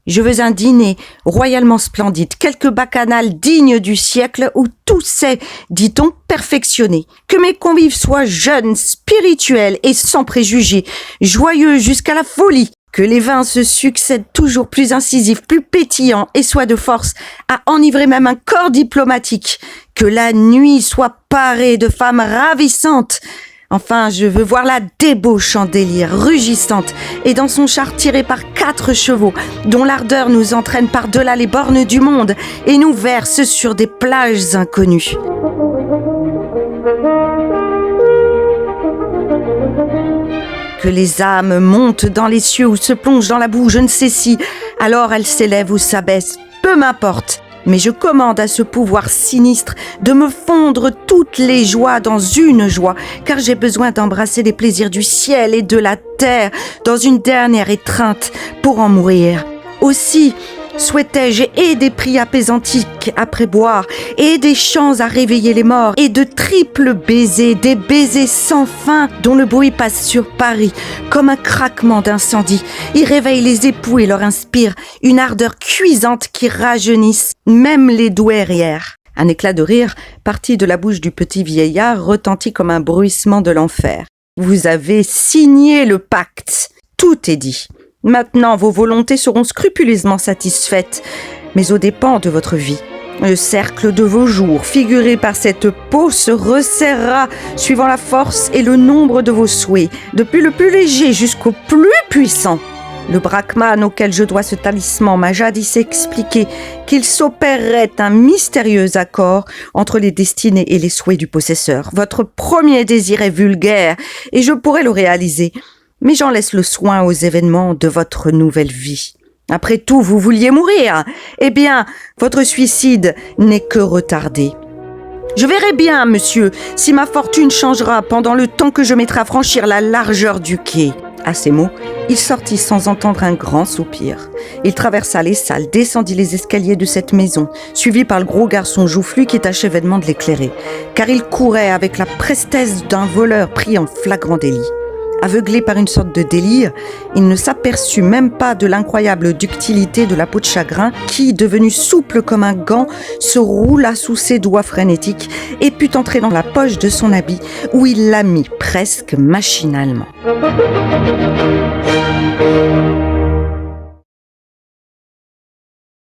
Je veux un dîner royalement splendide, quelques bacchanales dignes du siècle où tout s'est, dit-on, perfectionné. Que mes convives soient jeunes, spirituels et sans préjugés, joyeux jusqu'à la folie. Que les vins se succèdent toujours plus incisifs, plus pétillants et soient de force à enivrer même un corps diplomatique. Que la nuit soit parée de femmes ravissantes. Enfin, je veux voir la débauche en délire, rugissante, et dans son char tiré par 4 chevaux, dont l'ardeur nous entraîne par-delà les bornes du monde et nous verse sur des plages inconnues. Que les âmes montent dans les cieux ou se plongent dans la boue, je ne sais si, alors elles s'élèvent ou s'abaissent, peu m'importe. Mais je commande à ce pouvoir sinistre de me fondre toutes les joies dans une joie, car j'ai besoin d'embrasser les plaisirs du ciel et de la terre dans une dernière étreinte pour en mourir. Aussi, souhaitais-je et des prix apaisantiques à préboire, et des chants à réveiller les morts, et de triples baisers, des baisers sans fin, dont le bruit passe sur Paris, comme un craquement d'incendie. Il réveille les époux et leur inspire une ardeur cuisante qui rajeunisse même les douairières. Un éclat de rire, parti de la bouche du petit vieillard, retentit comme un bruissement de l'enfer. Vous avez signé le pacte. Tout est dit. Maintenant, vos volontés seront scrupuleusement satisfaites, mais aux dépens de votre vie. Le cercle de vos jours, figuré par cette peau, se resserrera suivant la force et le nombre de vos souhaits, depuis le plus léger jusqu'au plus puissant. Le brahman auquel je dois ce talisman m'a jadis expliqué qu'il s'opérerait un mystérieux accord entre les destinées et les souhaits du possesseur. Votre premier désir est vulgaire et je pourrais le réaliser. Mais j'en laisse le soin aux événements de votre nouvelle vie. Après tout, vous vouliez mourir. Eh bien, votre suicide n'est que retardé. Je verrai bien, monsieur, si ma fortune changera pendant le temps que je mettrai à franchir la largeur du quai. À ces mots, il sortit sans entendre un grand soupir. Il traversa les salles, descendit les escaliers de cette maison, suivi par le gros garçon joufflu qui tâchait vainement de l'éclairer, car il courait avec la prestesse d'un voleur pris en flagrant délit. Aveuglé par une sorte de délire, il ne s'aperçut même pas de l'incroyable ductilité de la peau de chagrin qui, devenue souple comme un gant, se roula sous ses doigts frénétiques et put entrer dans la poche de son habit où il la mit presque machinalement.